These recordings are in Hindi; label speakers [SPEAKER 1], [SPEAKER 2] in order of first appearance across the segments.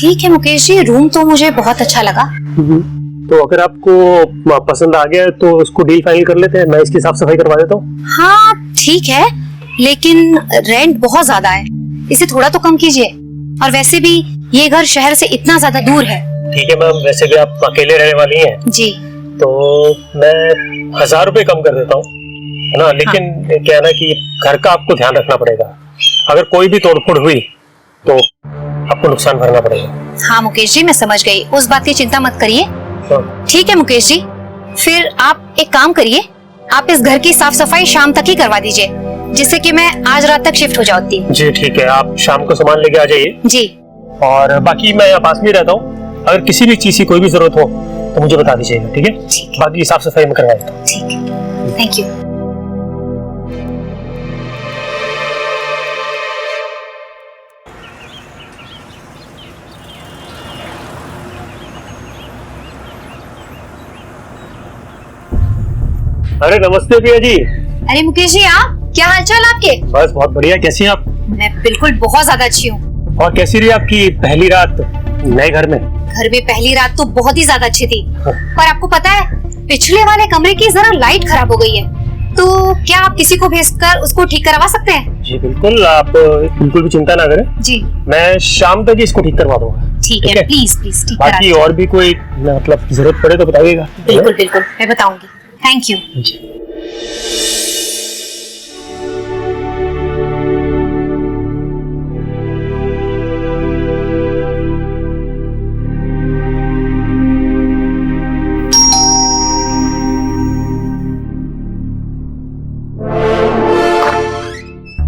[SPEAKER 1] ठीक है मुकेश जी, रूम तो मुझे बहुत अच्छा लगा।
[SPEAKER 2] तो अगर आपको पसंद आ गया तो उसको डील फाइनल कर लेते हैं, मैं इसकी साफ सफाई करवा देता हूँ।
[SPEAKER 1] हाँ ठीक है, लेकिन रेंट बहुत ज्यादा है, इसे थोड़ा तो कम कीजिए। और वैसे भी ये घर शहर से इतना ज्यादा दूर है।
[SPEAKER 2] ठीक है मैम, वैसे भी आप अकेले रहने वाली हैं
[SPEAKER 1] जी,
[SPEAKER 2] तो मैं 1000 रुपए कम कर देता हूँ, है ना। लेकिन क्या है ना कि घर का आपको ध्यान रखना पड़ेगा, अगर कोई भी तोड़फोड़ हुई तो आपको नुकसान भरना पड़ेगा।
[SPEAKER 1] हाँ मुकेश जी, मैं समझ गई, उस बात की चिंता मत करिए। ठीक है मुकेश जी, फिर आप एक काम करिए, आप इस घर की साफ सफाई शाम तक ही करवा दीजिए, जिससे कि मैं आज रात तक शिफ्ट हो जाती।
[SPEAKER 2] जी ठीक है, आप शाम को सामान लेके आ जाइए।
[SPEAKER 1] जी,
[SPEAKER 2] और बाकी मैं यहाँ पास में रहता हूँ, अगर किसी भी चीज की कोई भी जरूरत हो तो मुझे बता दीजिएगा, ठीक है। बाकी साफ सफाई में करवा देता हूँ।
[SPEAKER 1] ठीक है, थैंक यू।
[SPEAKER 2] अरे नमस्ते प्रिया जी।
[SPEAKER 1] अरे मुकेश जी, आप क्या हालचाल आपके?
[SPEAKER 2] बस बहुत बढ़िया, कैसी हैं आप?
[SPEAKER 1] मैं बिल्कुल बहुत ज्यादा अच्छी हूँ।
[SPEAKER 2] और कैसी रही आपकी पहली रात नए घर में?
[SPEAKER 1] घर में पहली रात तो बहुत ही ज्यादा अच्छी थी, पर आपको पता है पिछले वाले कमरे की जरा लाइट खराब हो गई है, तो क्या आप किसी को भेजकर उसको ठीक करवा सकते हैं?
[SPEAKER 2] जी बिल्कुल, आप बिल्कुल भी चिंता ना करें।
[SPEAKER 1] जी
[SPEAKER 2] मैं शाम तक इसको ठीक करवा दूंगा।
[SPEAKER 1] ठीक है, प्लीज प्लीज ठीक करा
[SPEAKER 2] बाकी
[SPEAKER 1] दीजिए।
[SPEAKER 2] और भी कोई मतलब जरूरत पड़े तो बताइएगा।
[SPEAKER 1] बिल्कुल बिल्कुल, मैं बताऊंगी। Thank you.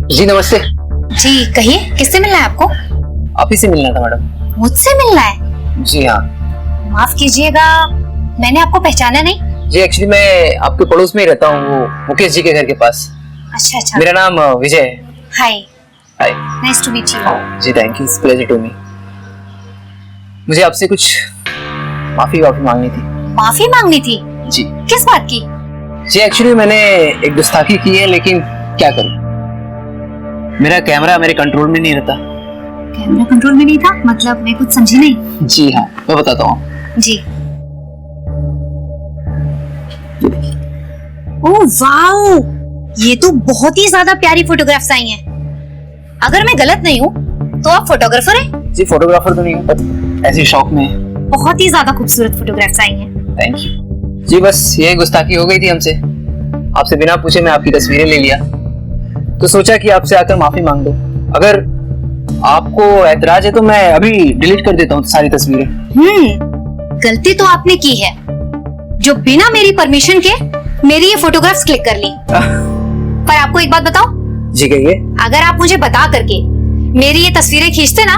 [SPEAKER 3] जी नमस्ते।
[SPEAKER 1] जी कहिए, किससे मिलना है आपको?
[SPEAKER 3] आप ही से मिलना था मैडम।
[SPEAKER 1] मुझसे मिलना है?
[SPEAKER 3] जी हाँ।
[SPEAKER 1] माफ कीजिएगा, मैंने आपको पहचाना नहीं।
[SPEAKER 3] जी एक्चुअली मैं आपके पड़ोस में ही रहता हूँ, वो मुकेश जी के घर के पास।
[SPEAKER 1] अच्छा अच्छा।
[SPEAKER 3] मेरा नाम विजय है।
[SPEAKER 1] Hi,
[SPEAKER 3] hi.
[SPEAKER 1] Nice to meet you.
[SPEAKER 3] जी thank you, pleasure to me. मुझे आपसे कुछ माफी मांगनी थी।
[SPEAKER 1] माफी मांगनी थी?
[SPEAKER 3] जी।
[SPEAKER 1] किस बात की?
[SPEAKER 3] जी एक्चुअली मैंने एक गुस्ताखी की है, लेकिन क्या करूँ, मेरा कैमरा मेरे कंट्रोल में नहीं रहता।
[SPEAKER 1] कैमरा कंट्रोल में नहीं था मतलब? मैं कुछ समझी नहीं।
[SPEAKER 3] जी हाँ, मैं बताता हूँ।
[SPEAKER 1] जी। ओह वाओ, ये तो बहुत ही ज्यादा प्यारी फोटोग्राफ्स आई हैं। अगर मैं गलत नहीं हूँ तो आप फोटोग्राफर हैं?
[SPEAKER 3] जी फोटोग्राफर तो नहीं हूँ, पर ऐसे शौक में।
[SPEAKER 1] बहुत ही ज्यादा खूबसूरत फोटोग्राफ्स आई हैं।
[SPEAKER 3] Thank you. जी बस ये गुस्ताखी हो गई थी हमसे, आपसे बिना पूछे मैं आपकी तस्वीरें ले लिया, तो सोचा कि आपसे आकर माफी मांग दो। अगर आपको ऐतराज है तो मैं अभी डिलीट कर देता हूँ सारी तस्वीरें।
[SPEAKER 1] गलती तो आपने की है, जो बिना मेरी परमिशन के मेरी ये फोटोग्राफ्स क्लिक कर ली। पर आपको एक बात बताऊं?
[SPEAKER 3] जी कहिए।
[SPEAKER 1] अगर आप मुझे बता करके मेरी ये तस्वीरें खींचते ना,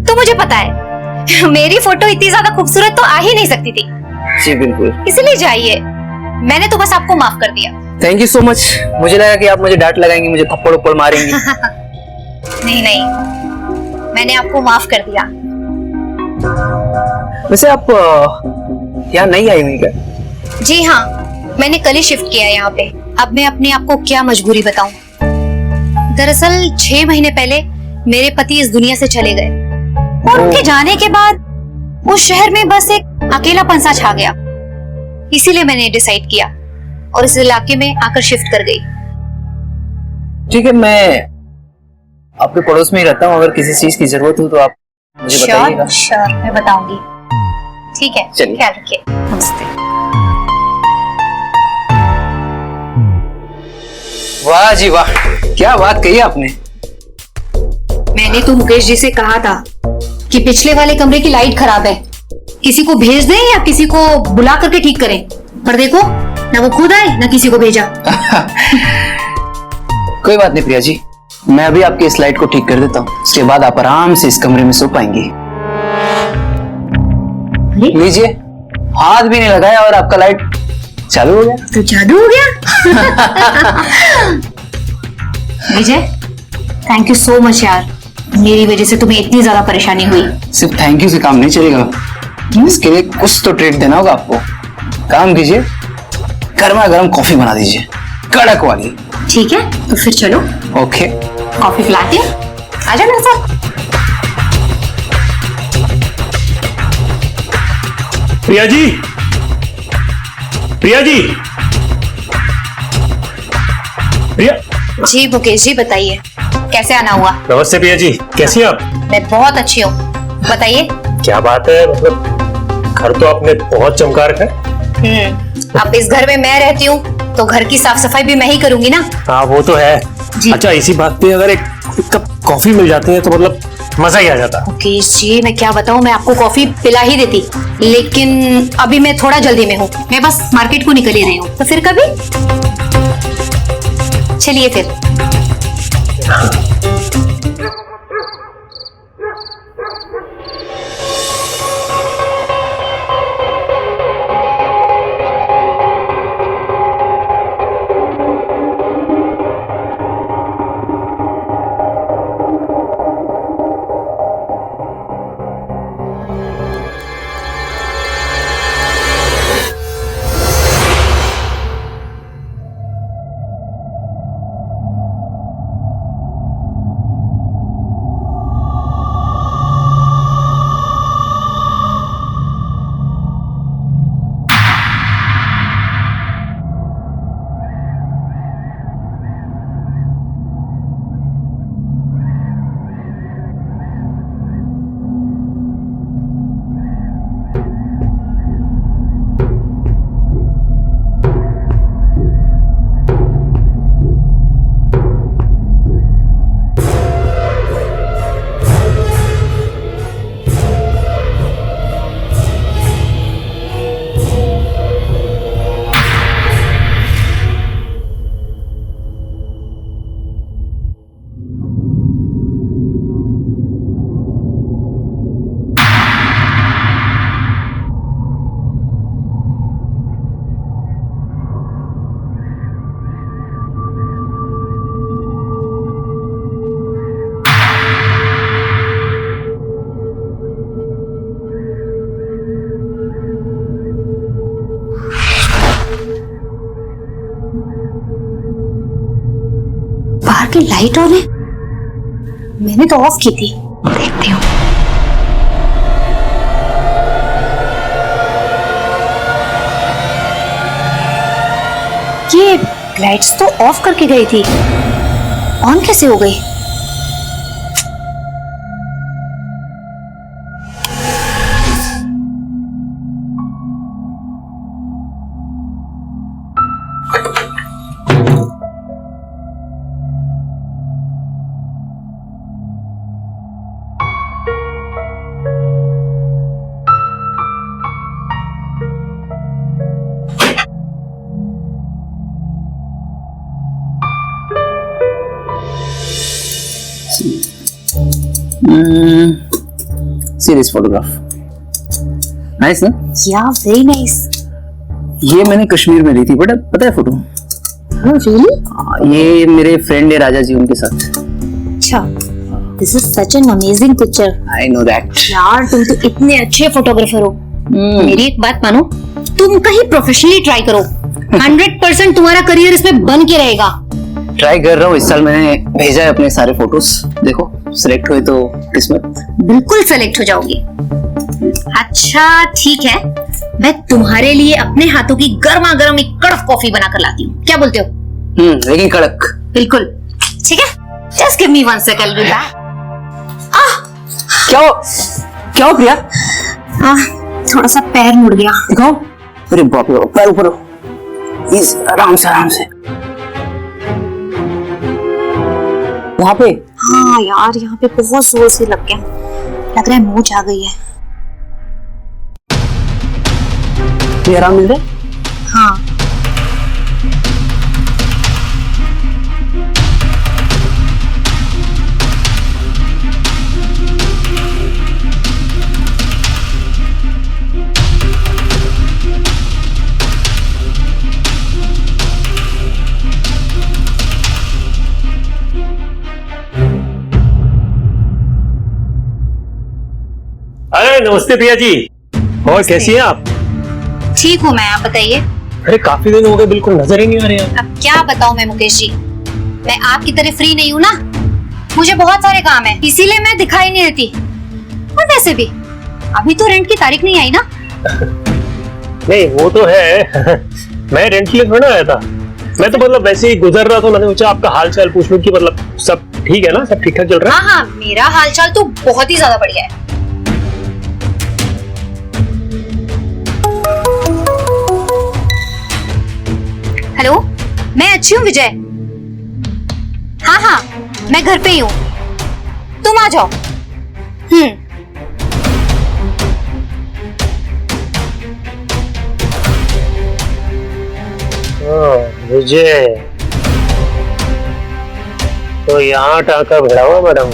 [SPEAKER 1] तो मुझे पता है मेरी फोटो इतनी ज्यादा खूबसूरत तो आ ही नहीं सकती थी।
[SPEAKER 3] जी बिल्कुल।
[SPEAKER 1] इसलिए जाइए, मैंने तो बस आपको माफ कर दिया।
[SPEAKER 3] Thank you so much. मुझे लगा कि आप मुझे डांट लगाएंगे, मुझे थप्पड़ उप्पड़ मारेंगे।
[SPEAKER 1] नहीं नहीं, मैंने आपको माफ कर दिया।
[SPEAKER 3] वैसे आप यहाँ नहीं आई हुई क्या?
[SPEAKER 1] जी हाँ, मैंने कल ही शिफ्ट किया है यहाँ पे। अब मैं अपने आप को क्या मजबूरी बताऊं। दरअसल 6 महीने पहले मेरे पति इस दुनिया से चले गए और उनके जाने के बाद उस शहर में बस एक अकेलापन सा छा गया। इसीलिए मैंने डिसाइड किया और इस इलाके में आकर शिफ्ट कर गई।
[SPEAKER 3] ठीक है, मैं आपके पड़ोस में ही रहता हूँ, अगर किसी चीज की जरूरत हो तो आप मुझे बताइएगा।
[SPEAKER 1] श्योर, मैं बताऊंगी। ठीक है,
[SPEAKER 3] चलिए।
[SPEAKER 1] ख्याल रखिए। नमस्ते।
[SPEAKER 3] वाह जी वाह, क्या बात कही आपने।
[SPEAKER 1] मैंने तो मुकेश जी से कहा था कि पिछले वाले कमरे की लाइट खराब है, किसी को भेज दें या किसी को बुला करके ठीक करें, पर देखो ना वो खुद आए ना किसी को भेजा।
[SPEAKER 3] कोई बात नहीं प्रिया जी, मैं अभी आपकी इस लाइट को ठीक कर देता हूँ, उसके बाद आप आराम से इस कमरे में सो पाएंगी। लीजिए, हाथ भी नहीं लगाया और आपका लाइट चालू हो गया।
[SPEAKER 1] तो जादू हो गया। विजय, थैंक यू सो मच यार, मेरी वजह से तुम्हें इतनी ज्यादा परेशानी हुई।
[SPEAKER 3] सिर्फ थैंक यू से काम नहीं चलेगा, इसके लिए कुछ तो ट्रीट देना होगा आपको। काम कीजिए, गर्मा गर्म कॉफी बना दीजिए, कड़क वाली।
[SPEAKER 1] ठीक है, तो फिर चलो।
[SPEAKER 3] ओके,
[SPEAKER 1] कॉफी पिलाती हूँ, आजा मेरे साथ।
[SPEAKER 2] प्रिया जी, प्रिया जी, प्रिया।
[SPEAKER 1] जी मुकेश जी बताइए, कैसे आना हुआ?
[SPEAKER 2] नमस्ते प्रिया जी, कैसी हैं आप?
[SPEAKER 1] मैं बहुत अच्छी हूँ, बताइए।
[SPEAKER 2] क्या बात है, मतलब घर तो आपने बहुत चमका रखा है।
[SPEAKER 1] अब इस घर में मैं रहती हूँ तो घर की साफ सफाई भी मैं ही करूंगी ना।
[SPEAKER 2] हाँ वो तो है।
[SPEAKER 1] जी।
[SPEAKER 2] अच्छा, इसी बात पे अगर एक कप कॉफी मिल जाती है तो मतलब मजा ही आ जाता।
[SPEAKER 1] मुकेश जी मैं क्या बताऊँ, मैं आपको कॉफी पिला ही देती, लेकिन अभी मैं थोड़ा जल्दी में हूँ, मैं बस मार्केट को निकल ही रही हूँ, तो फिर कभी। चलिए फिर। बाहर की लाइट ऑन है, मैंने तो ऑफ की थी, देखती हूँ। ये लाइट्स तो ऑफ करके गई थी, ऑन कैसे हो गई?
[SPEAKER 3] See this photograph. Nice ना?
[SPEAKER 1] Yeah, very nice.
[SPEAKER 3] ये मैंने कश्मीर में ली थी, बट पता है फोटो?
[SPEAKER 1] Oh, really?
[SPEAKER 3] ये मेरे फ्रेंड है राजा जी, उनके साथ।
[SPEAKER 1] अच्छा, this is such an amazing picture.
[SPEAKER 3] I know that.
[SPEAKER 1] यार तुम तो इतने अच्छे फोटोग्राफर हो। मेरी एक बात मानो, तुम कहीं प्रोफेशनली ट्राई करो, 100% तुम्हारा करियर इसमें बन के रहेगा।
[SPEAKER 3] ट्राई कर रहा हूँ, इस साल मैंने भेजा है अपने सारे फोटोज, देखो सिलेक्ट हुए तो किस्मत।
[SPEAKER 1] बिल्कुल सेलेक्ट हो जाओगी। अच्छा ठीक है, मैं तुम्हारे लिए अपने हाथों की गर्मा गर्म एक कड़क कॉफी बना कर लाती हूँ, क्या बोलते हो?
[SPEAKER 3] लेकिन कड़क।
[SPEAKER 1] बिल्कुल ठीक है, जस्ट गिव मी 1 सेकंड।
[SPEAKER 3] क्या हो प्रिया?
[SPEAKER 1] थोड़ा सा पैर मुड़ गया।
[SPEAKER 3] दिखाओ। अरे बाप रे, पैर ऊपर हो, आराम से आराम से। यहाँ पे?
[SPEAKER 1] हाँ यार, यहाँ पे बहुत जोर से लग गया, लग रहा है मोच आ गई है।
[SPEAKER 3] ये आराम मिल रहा है?
[SPEAKER 1] हाँ।
[SPEAKER 2] अरे नमस्ते प्रिया जी, और कैसी हैं आप?
[SPEAKER 1] ठीक हूँ मैं, आप बताइए।
[SPEAKER 2] अरे काफी दिन हो गए, बिल्कुल नजर ही नहीं आ रहे हैं।
[SPEAKER 1] अब क्या बताऊँ मैं मुकेश जी, मैं आपकी तरह फ्री नहीं हूँ ना, मुझे बहुत सारे काम है, इसीलिए मैं दिखाई नहीं देती। और वैसे भी अभी तो रेंट की तारीख नहीं आई ना।
[SPEAKER 2] नहीं वो तो है मैं रेंट के लिए थोड़ा आया था। मैं तो मतलब वैसे ही गुजर रहा था, मैंने सोचा आपका हाल चाल पूछ लूं कि मतलब सब ठीक है ना, सब ठीक ठाक चल रहा है।
[SPEAKER 1] हाँ हाँ, मेरा हालचाल तो बहुत ही ज्यादा बढ़िया है। हेलो, मैं अच्छी हूँ विजय। हाँ हाँ, मैं घर पे ही हूँ, तुम आ जाओ।
[SPEAKER 2] विजय तो यहाँ टाका भिड़ा हुआ मैडम।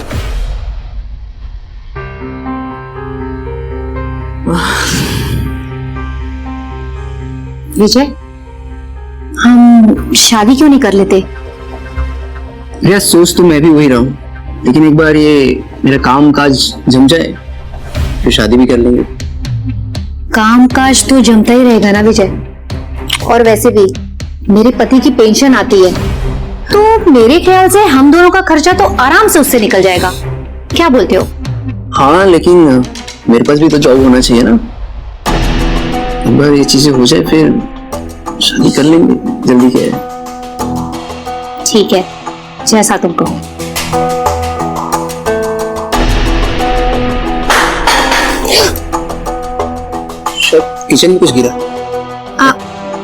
[SPEAKER 1] विजय, हम शादी क्यों नहीं कर लेते?
[SPEAKER 3] भैया सोच तो मैं भी वही रहा हूँ, लेकिन एक बार ये मेरा काम काज जम जाए फिर शादी भी कर लेंगे।
[SPEAKER 1] काम काज तो जमता ही रहेगा ना विजय, और वैसे भी मेरे पति की पेंशन आती है, तो मेरे ख्याल से हम दोनों का खर्चा तो आराम से उससे निकल जाएगा। क्या बोलते हो?
[SPEAKER 3] हाँ लेकिन मेरे पास भी तो जॉब होना चाहिए ना। एक बार ये चीजें हो जाए फिर शादी कर लेंगे, जल्दी क्या है।
[SPEAKER 1] ठीक है, जैसा तुम कहो।
[SPEAKER 3] शायद किचन में कुछ गिरा।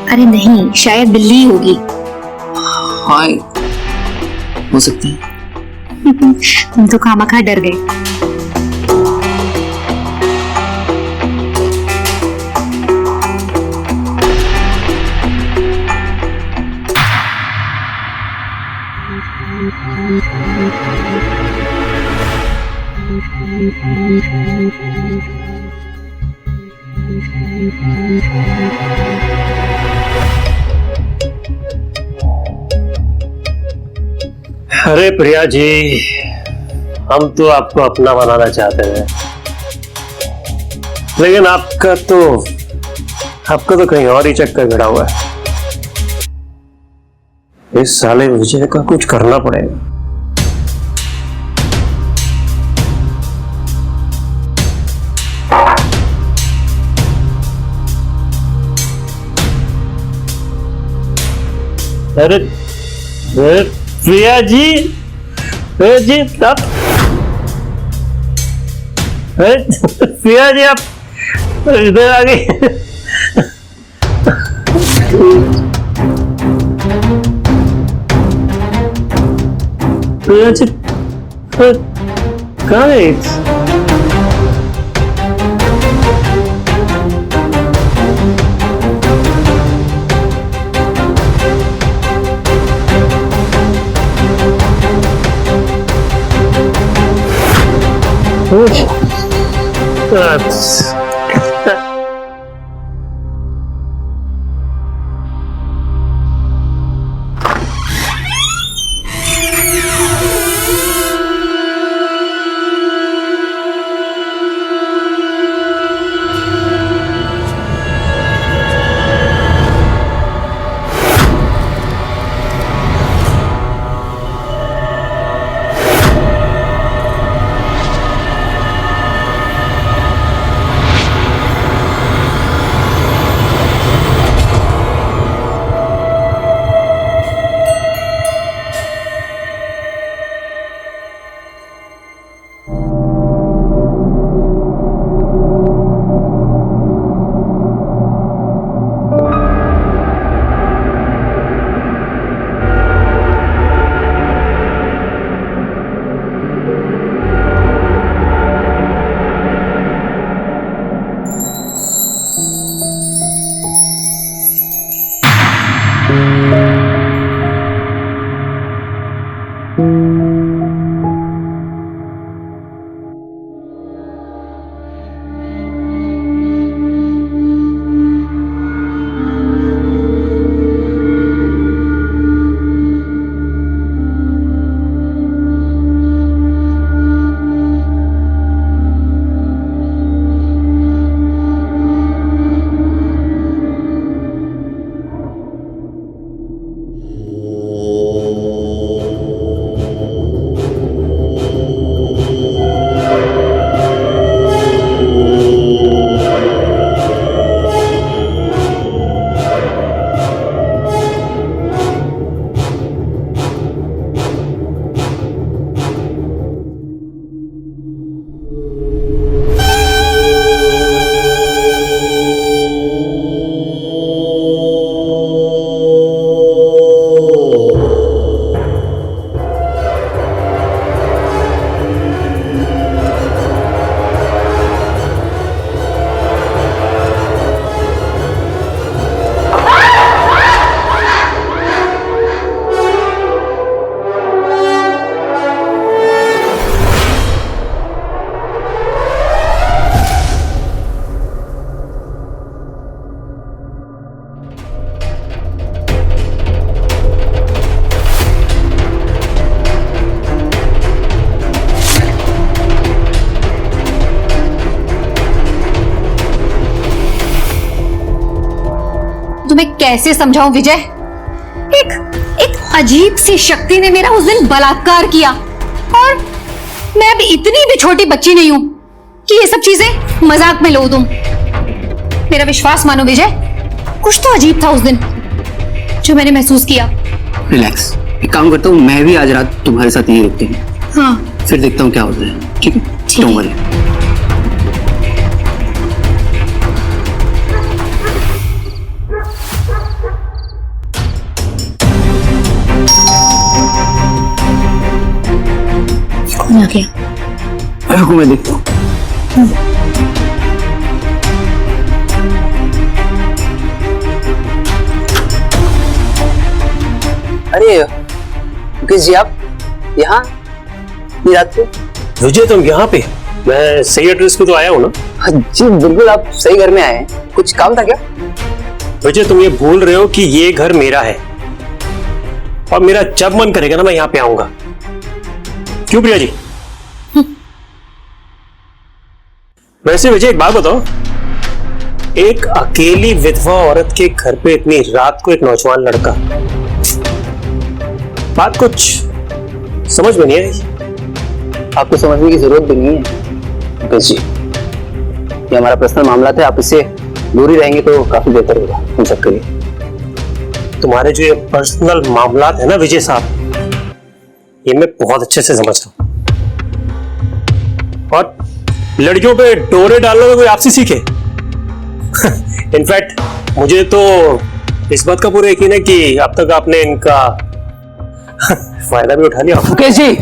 [SPEAKER 1] अरे नहीं, शायद बिल्ली होगी।
[SPEAKER 3] हाँ हो सकती है।
[SPEAKER 1] तुम तो खामखा डर गए।
[SPEAKER 2] अरे प्रिया जी, हम तो आपको अपना बनाना चाहते हैं, लेकिन आपका तो कहीं और ही चक्कर भिड़ा हुआ है। इस साले विजय का कुछ करना पड़ेगा। अरे प्रिया जी आप, प्रिया जी आप इधर आ गई। प्रिया जी कहाँ है?
[SPEAKER 1] कैसे समझाऊं विजय, एक अजीब सी शक्ति ने मेरा उस दिन बलात्कार किया, और मैं अब इतनी भी छोटी बच्ची नहीं हूं कि ये सब चीजें मजाक में लो तुम। मेरा विश्वास मानो विजय, कुछ तो अजीब था उस दिन जो मैंने महसूस किया।
[SPEAKER 3] रिलैक्स, एक काम करता हूँ, मैं भी आज रात तुम्हारे साथ यही रुकती हूँ।
[SPEAKER 1] हाँ
[SPEAKER 3] फिर देखता हूँ क्या होता है। ठीक है,
[SPEAKER 1] ठीक है।
[SPEAKER 3] Don't worry.
[SPEAKER 1] कौन आ गया?
[SPEAKER 3] रुको मैं देखता हूँ। अरे मुकेश जी, आप यहाँ इतनी रात को?
[SPEAKER 2] विजय तुम यहाँ पे? मैं सही एड्रेस पे तो आया हूँ ना?
[SPEAKER 3] हाँ जी बिल्कुल, आप सही घर में आए हैं। कुछ काम था क्या?
[SPEAKER 2] विजय तुम ये भूल रहे हो कि ये घर मेरा है, और मेरा जब मन करेगा ना मैं यहाँ पे आऊंगा। क्यों प्रिया जी? वैसे विजय एक बात बताओ, एक अकेली विधवा औरत के घर पे इतनी रात को एक नौजवान लड़का, बात कुछ समझ में नहीं आई।
[SPEAKER 3] आपको समझने की जरूरत भी नहीं है मुकेश जी, ये हमारा पर्सनल मामला था। आप इससे दूर ही रहेंगे तो काफी बेहतर होगा हम सबके लिए।
[SPEAKER 2] तुम्हारे जो ये पर्सनल मामलात है ना विजय साहब, ये मैं बहुत अच्छे से समझ रहा हूं, और लड़कियों पे डोरे डालने में कोई आपसे सीखे। इनफैक्ट मुझे तो इस बात का पूरा यकीन है कि अब तक आपने इनका फायदा भी उठा लिया।
[SPEAKER 3] मुकेश जी,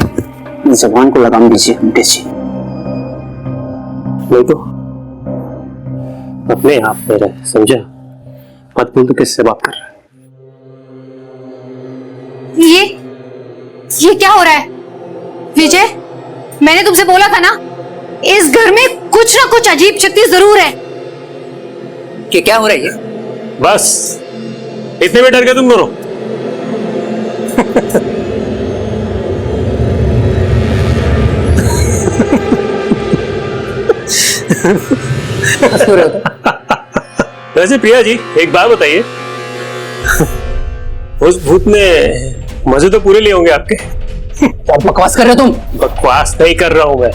[SPEAKER 3] जबान को लगाम दीजिए मुकेश जी।
[SPEAKER 2] नहीं तो अपने आप में रहे, समझा? मत बोल तो किससे बात कर रहा है?
[SPEAKER 1] ये क्या हो रहा है विजय? मैंने तुमसे बोला था ना, इस घर में कुछ ना कुछ अजीब शक्ति जरूर है।
[SPEAKER 3] क्या हो रहा है ये?
[SPEAKER 2] बस इतने में डर गए तुम दोनों? वैसे प्रिया जी एक बात बताइए, उस भूत ने मजे तो पूरे लिए होंगे आपके?
[SPEAKER 3] क्या बकवास कर रहे हो तुम?
[SPEAKER 2] बकवास नहीं कर रहा हूं मैं।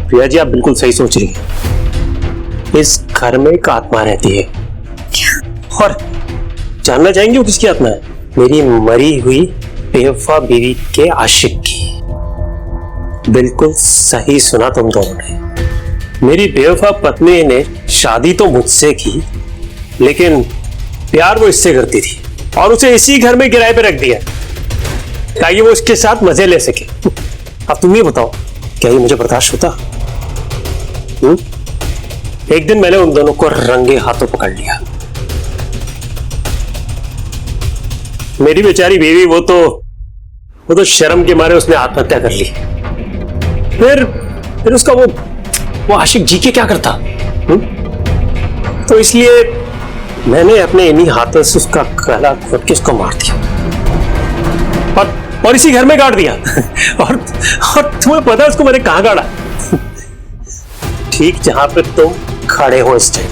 [SPEAKER 2] प्रिया जी आप बिल्कुल सही सोच रही हैं। इस घर में एक आत्मा रहती है, और जानना चाहेंगे वो किसकी आत्मा है? मेरी मरी हुई बेवफा बीवी के आशिक की। बिल्कुल सही सुना तुम दोनों ने। मेरी बेवफा पत्नी ने शादी तो मुझसे की, लेकिन प्यार वो इससे करती थी, और उसे इसी घर में किराए पे रख दिया ताकि वो उसके साथ मजे ले सके। अब तुम ये बताओ, क्या ये मुझे बर्दाश्त होता? एक दिन मैंने उन दोनों को रंगे हाथों पकड़ लिया। मेरी बेचारी बीवी वो तो शर्म के मारे उसने आत्महत्या कर ली। फिर उसका वो आशिक जी के क्या करता? तो इसलिए मैंने अपने इन्हीं हाथों से उसका गला घोट के उसको मार दिया, और इसी घर में गाड़ दिया। और तुम्हें पता है उसको मैंने कहां गाड़ा? ठीक जहां पे तुम खड़े हो इस टाइम।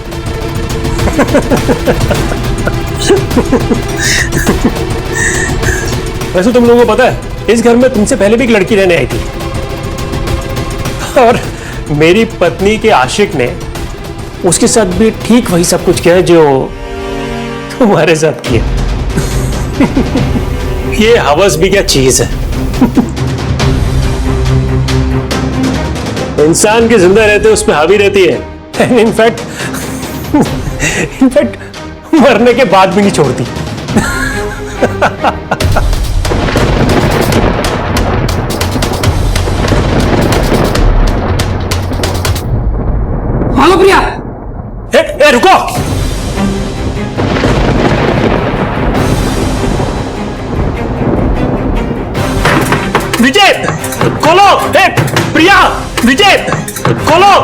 [SPEAKER 2] वैसे तुम लोगों को पता है, इस घर में तुमसे पहले भी एक लड़की रहने आई थी, और मेरी पत्नी के आशिक ने उसके साथ भी ठीक वही सब कुछ किया जो तुम्हारे साथ किया। ये हवस भी क्या चीज है? इंसान के जिंदा रहते उसमें हावी रहती है, इनफैक्ट मरने के बाद भी नहीं छोड़ती।
[SPEAKER 3] हेलो प्रिया।
[SPEAKER 2] ए रुको, विजय खोलो। ए प्रिया, विजय खोलो।